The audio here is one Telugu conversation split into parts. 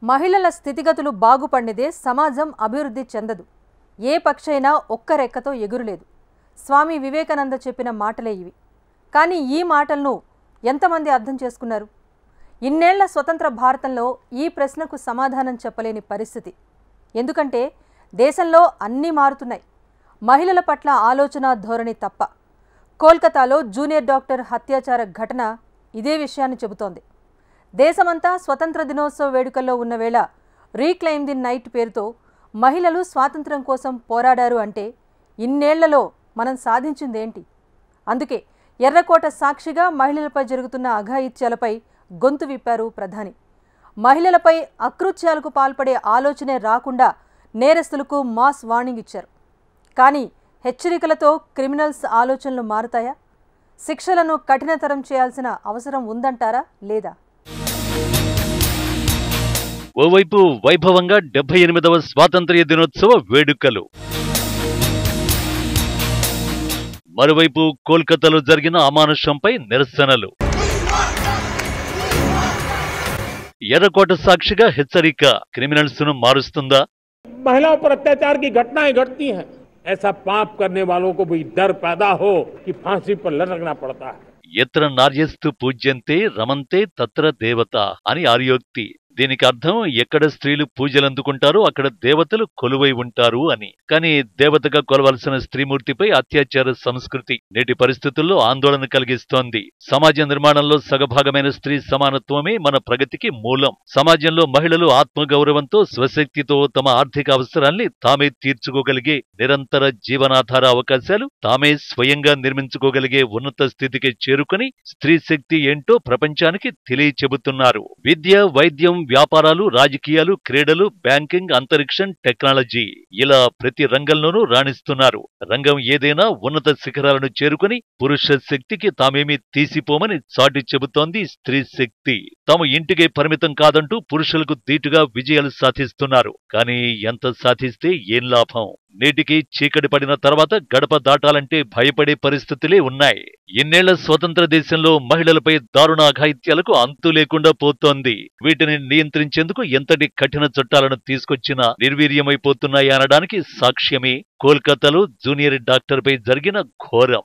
మహిళల స్థితిగతులు బాగుపడినదే సమాజం అభివృద్ధి చెందదు. ఏ పక్షైనా ఒక్క రెక్కతో ఎగురులేదు. స్వామి వివేకానంద చెప్పిన మాటలే ఇవి. కానీ ఈ మాటలను ఎంతమంది అర్థం చేసుకున్నారు? ఇన్నేళ్ల స్వతంత్ర భారతంలో ఈ ప్రశ్నకు సమాధానం చెప్పలేని పరిస్థితి. ఎందుకంటే దేశంలో అన్నీ మారుతున్నాయి. మహిళల పట్ల ఆలోచన ధోరణి తప్ప. కోల్కతాలో జూనియర్ డాక్టర్ హత్యాచార ఘటన ఇదే విషయాన్ని చెబుతోంది. దేశమంతా స్వతంత్ర దినోత్సవ వేడుకల్లో ఉన్న వేళ రీక్లైమ్ ది నైట్ పేరుతో మహిళలు స్వాతంత్ర్యం కోసం పోరాడారు అంటే ఇన్నేళ్లలో మనం సాధించిందేంటి? అందుకే ఎర్రకోట సాక్షిగా మహిళలపై జరుగుతున్న అఘాయిత్యాలపై గొంతు విప్పారు ప్రధాని. మహిళలపై అకృత్యాలకు పాల్పడే ఆలోచనే రాకుండా నేరస్తులకు మాస్ వార్నింగ్ ఇచ్చారు. కానీ హెచ్చరికలతో క్రిమినల్స్ ఆలోచనలు మారుతాయా? శిక్షలను కఠినతరం చేయాల్సిన అవసరం ఉందంటారా లేదా? ఓవైపు వైభవంగా 78వ స్వాతంత్ర్య దినోత్సవ వేడుకలు, మరోవైపు కోల్కతాలో జరిగిన అమానుషంపై నిరసనలు. ఎర్రకోట సాక్షిగా హెచ్చరిక క్రిమినల్స్ ను మారుస్తుందా? महिलाओं पर अत्याचार की घटनाएं घटती हैं, ऐसा पाप करने वालों को भी डर पैदा हो कि फांसी पर लटकना पड़ता है. ఎత్ర నార్యస్తు పూజ్యంతే రమంతే తత్ర దేవత అని ఆర్యోక్తి. దీనికి అర్థం ఎక్కడ స్త్రీలు పూజలందుకుంటారో అక్కడ దేవతలు కొలువై ఉంటారు అని. కానీ దేవతగా కొలవలసిన స్త్రీమూర్తిపై అత్యాచార సంస్కృతి నేటి పరిస్థితుల్లో ఆందోళన కలిగిస్తోంది. సమాజ నిర్మాణంలో సగభాగమైన స్త్రీ సమానత్వమే మన ప్రగతికి మూలం. సమాజంలో మహిళలు ఆత్మగౌరవంతో స్వశక్తితో తమ ఆర్థిక అవసరాల్ని తామే తీర్చుకోగలిగే నిరంతర జీవనాధార అవకాశాలు తామే స్వయంగా నిర్మించుకోగలిగే ఉన్నత స్థితికి చేరుకుని స్త్రీ శక్తి ఏంటో ప్రపంచానికి తెలియచెబుతున్నారు. విద్య, వైద్యం, వ్యాపారాలు, రాజకీయాలు, క్రీడలు, బ్యాంకింగ్, అంతరిక్షం, టెక్నాలజీ ఇలా ప్రతి రంగంలోనూ రాణిస్తున్నారు. రంగం ఏదైనా ఉన్నత శిఖరాలను చేరుకుని పురుష శక్తికి తామేమీ తీసిపోమని చాటి చెబుతోంది స్త్రీ శక్తి. తాము ఇంటికే పరిమితం కాదంటూ పురుషులకు ధీటుగా విజయాలు సాధిస్తున్నారు. కానీ ఎంత సాధిస్తే ఏం లాభం? నేటికి చీకటి పడిన తర్వాత గడప దాటాలంటే భయపడే పరిస్థితులే ఉన్నాయి. ఇన్నేళ్ల స్వతంత్ర దేశంలో మహిళలపై దారుణ అఘాయిత్యాలకు అంతు లేకుండా పోతోంది. వీటిని నియంత్రించేందుకు ఎంతటి కఠిన చట్టాలను తీసుకొచ్చినా నిర్వీర్యమైపోతున్నాయి అనడానికి సాక్ష్యమే కోల్కతాలో జూనియర్ డాక్టర్పై జరిగిన ఘోరం.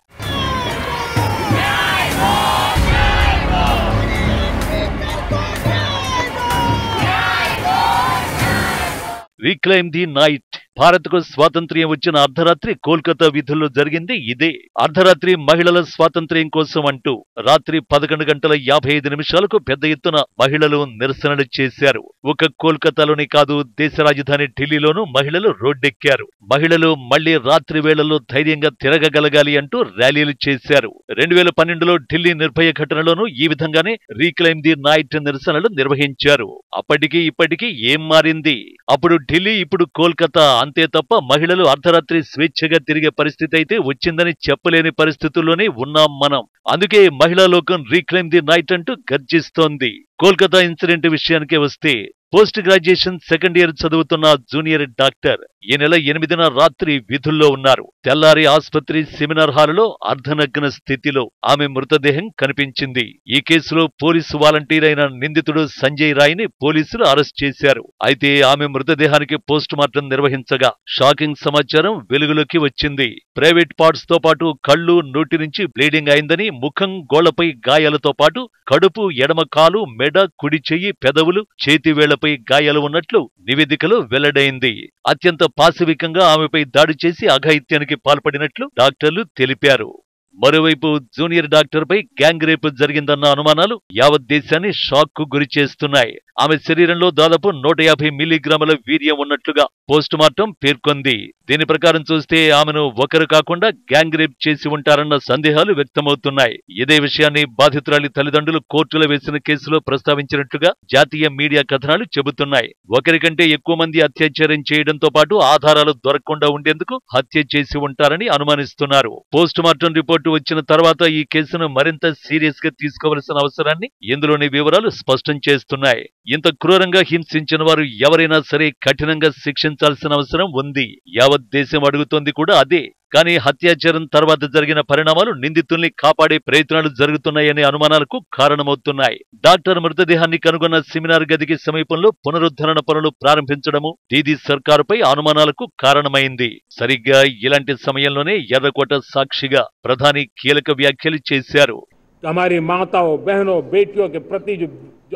Reclaim the night. భారత్కు స్వాతంత్ర్యం వచ్చిన అర్ధరాత్రి కోల్కతా వీధుల్లో జరిగింది ఇదే. అర్ధరాత్రి మహిళల స్వాతంత్ర్యం కోసం అంటూ రాత్రి 11 గంటల 55 నిమిషాలకు పెద్ద ఎత్తున మహిళలు నిరసనలు చేశారు. ఒక కోల్కతాలోనే కాదు, దేశ రాజధాని ఢిల్లీలోనూ మహిళలు రోడ్డెక్కారు. మహిళలు మళ్లీ రాత్రి వేళల్లో ధైర్యంగా తిరగగలగాలి అంటూ ర్యాలీలు చేశారు. 2012లో ఢిల్లీ నిర్భయ ఘటనలోనూ ఈ విధంగానే రీక్లైమ్ ది నైట్ నిరసనలు నిర్వహించారు. అప్పటికీ ఇప్పటికీ ఏం మారింది? అప్పుడు ఢిల్లీ, ఇప్పుడు కోల్కతా. అంతే తప్ప మహిళలు అర్ధరాత్రి స్వేచ్ఛగా తిరిగే పరిస్థితి అయితే వచ్చిందని చెప్పలేని పరిస్థితుల్లోనే ఉన్నాం మనం. అందుకే మహిళా లోకం రీక్లైమ్ ది నైట్ అంటూ గర్జిస్తోంది. కోల్కతా ఇన్సిడెంట్ విషయానికే వస్తే, పోస్ట్ గ్రాడ్యుయేషన్ సెకండ్ ఇయర్ చదువుతున్న జూనియర్ డాక్టర్ ఈ నెల 8న రాత్రి విధుల్లో ఉన్నారు. తెల్లారి ఆసుపత్రి సెమినార్ హాలులో అర్ధనగ్న స్థితిలో ఆమె మృతదేహం కనిపించింది. ఈ కేసులో పోలీసు వాలంటీర్ అయిన నిందితుడు సంజయ్ రాయ్ని పోలీసులు అరెస్ట్ చేశారు. అయితే ఆమె మృతదేహానికి పోస్ట్ మార్టం నిర్వహించగా షాకింగ్ సమాచారం వెలుగులోకి వచ్చింది. ప్రైవేట్ పార్ట్స్ తో పాటు కళ్ళు, నోటి నుంచి బ్లీడింగ్ అయిందని, ముఖం, గోళ్లపై గాయాలతో పాటు కడుపు, ఎడమ కాలు, మెడ, కుడి చెయ్యి, పెదవులు, చేతివేళ్లపై గాయాలు ఉన్నట్లు నివేదికలో వెల్లడైంది. అత్యంత పాశవికంగా ఆమెపై దాడి చేసి అఘాయిత్యానికి పాల్పడినట్లు డాక్టర్లు తెలిపారు. మరోవైపు జూనియర్ డాక్టర్పై గ్యాంగ్ రేప్ జరిగిందన్న అనుమానాలు యావత్ దేశాన్ని షాక్ కు గురి చేస్తున్నాయి. ఆమె శరీరంలో దాదాపు 150 మిల్లీగ్రాముల వీర్యం ఉన్నట్లుగా పోస్ట్ మార్టం పేర్కొంది. దీని ప్రకారం చూస్తే ఆమెను ఒకరు కాకుండా గ్యాంగ్ రేప్ చేసి ఉంటారన్న సందేహాలు వ్యక్తమవుతున్నాయి. ఇదే విషయాన్ని బాధితురాలి తల్లిదండ్రులు కోర్టులో వేసిన కేసులో ప్రస్తావించినట్లుగా జాతీయ మీడియా కథనాలు చెబుతున్నాయి. ఒకరికంటే ఎక్కువ మంది అత్యాచారం చేయడంతో పాటు ఆధారాలు దొరకకుండా ఉండేందుకు హత్య చేసి ఉంటారని అనుమానిస్తున్నారు. పోస్ట్ మార్టం రిపోర్టు వచ్చిన తర్వాత ఈ కేసును మరింత సీరియస్ గా తీసుకోవలసిన అవసరాన్ని ఇందులోని వివరాలు స్పష్టం చేస్తున్నాయి. ఇంత క్రూరంగా హింసించిన వారు ఎవరైనా సరే కఠినంగా శిక్షించాల్సిన అవసరం ఉంది. యావత్ దేశం అడుగుతోంది కూడా అదే. కానీ హత్యాచారం తర్వాత జరిగిన పరిణామాలు నిందితుల్ని కాపాడే ప్రయత్నాలు జరుగుతున్నాయనే అనుమానాలకు కారణమవుతున్నాయి. డాక్టర్ మృతదేహాన్ని కనుగొన్న సెమినార్ గదికి సమీపంలో పునరుద్ధరణ పనులు ప్రారంభించడము దీదీ సర్కారుపై అనుమానాలకు కారణమైంది. సరిగ్గా ఇలాంటి సమయంలోనే ఎర్రకోట సాక్షిగా ప్రధాని కీలక వ్యాఖ్యలు చేశారు. हमारी माताओं, बहनों, बेटियों के प्रति जो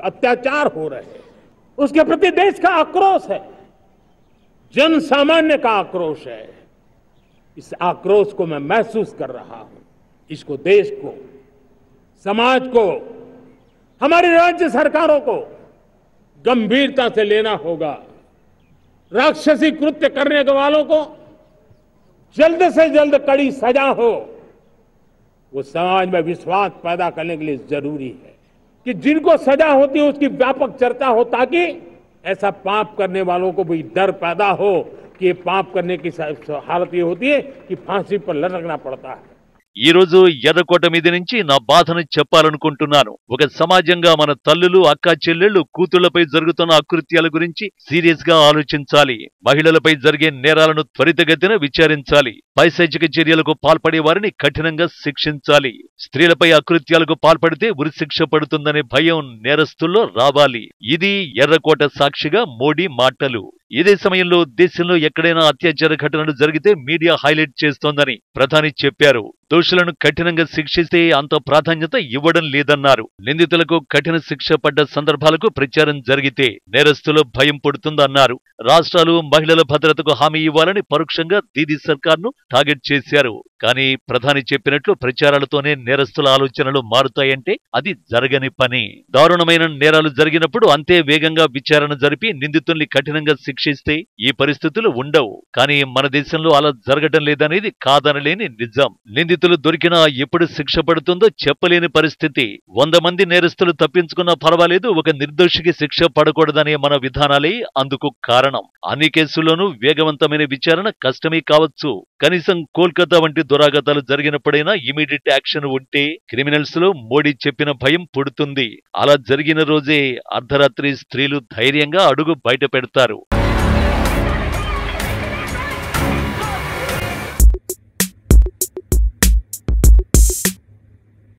अत्याचार हो रहे हैं, उसके प्रति देश का आक्रोश है, जन सामान्य का आक्रोश है. इस आक्रोश को मैं महसूस कर रहा हूं. इसको देश को, समाज को, हमारी राज्य सरकारों को गंभीरता से लेना होगा. राक्षसी कृत्य करने वालों को जल्द से जल्द कड़ी सजा हो. वो समाज में विश्वास पैदा करने के लिए जरूरी है कि जिनको सजा होती है उसकी व्यापक चर्चा हो, ताकि ऐसा पाप करने वालों को भी डर पैदा हो कि ये पाप करने की हालत ये होती है कि फांसी पर लटकना पड़ता है. ఈ రోజు ఎర్రకోట మీద నుంచి నా బాధను చెప్పాలనుకుంటున్నాను. ఒక సమాజంగా మన తల్లులు, అక్కా చెల్లెళ్లు, కూతుళ్లపై జరుగుతున్న అకృత్యాల గురించి సీరియస్ గా ఆలోచించాలి. మహిళలపై జరిగే నేరాలను త్వరితగతిన విచారించాలి. పైశాచిక చర్యలకు పాల్పడే వారిని కఠినంగా శిక్షించాలి. స్త్రీలపై అకృత్యాలకు పాల్పడితే ఉరిశిక్ష పడుతుందనే భయం నేరస్తుల్లో రావాలి. ఇది ఎర్రకోట సాక్షిగా మోడీ మాటలు. ఇదే సమయంలో దేశంలో ఎక్కడైనా అత్యాచార ఘటనలు జరిగితే మీడియా హైలైట్ చేస్తోందని ప్రధాని చెప్పారు. దోషులను కఠినంగా శిక్షిస్తే అంత ప్రాధాన్యత ఇవ్వడం లేదన్నారు. నిందితులకు కఠిన శిక్ష పడ్డ సందర్భాలకు ప్రచారం జరిగితే నేరస్తుల భయం పుడుతుందన్నారు. రాష్ట్రాలు మహిళల భద్రతకు హామీ ఇవ్వాలని పరోక్షంగా దీదీ సర్కార్ను టార్గెట్ చేశారు. కానీ ప్రధాని చెప్పినట్లు ప్రచారాలతోనే నేరస్తుల ఆలోచనలు మారుతాయంటే అది జరగని పని. దారుణమైన నేరాలు జరిగినప్పుడు అంతే వేగంగా విచారణ జరిపి నిందితుల్ని కఠినంగా శిక్షిస్తే ఈ పరిస్థితులు ఉండవు. కానీ మన దేశంలో అలా జరగటం లేదనేది కాదనలేని నిజం. నిందితులు దొరికినా ఎప్పుడు శిక్ష పడుతుందో చెప్పలేని పరిస్థితి. 100 మంది నేరస్తులు తప్పించుకున్నా పర్వాలేదు, ఒక నిర్దోషికి శిక్ష పడకూడదనే మన విధానాలే అందుకు కారణం. అన్ని కేసుల్లోనూ వేగవంతమైన విచారణ కష్టమే కావచ్చు. కనీసం కోల్కతా వంటి దురాఘాతాలు జరిగినప్పుడైనా ఇమీడియట్ యాక్షన్ ఉంటే క్రిమినల్స్ లో మోడీ చెప్పిన భయం పుడుతుంది. అలా జరిగిన రోజే అర్ధరాత్రి స్త్రీలు ధైర్యంగా అడుగు బయట పెడతారు.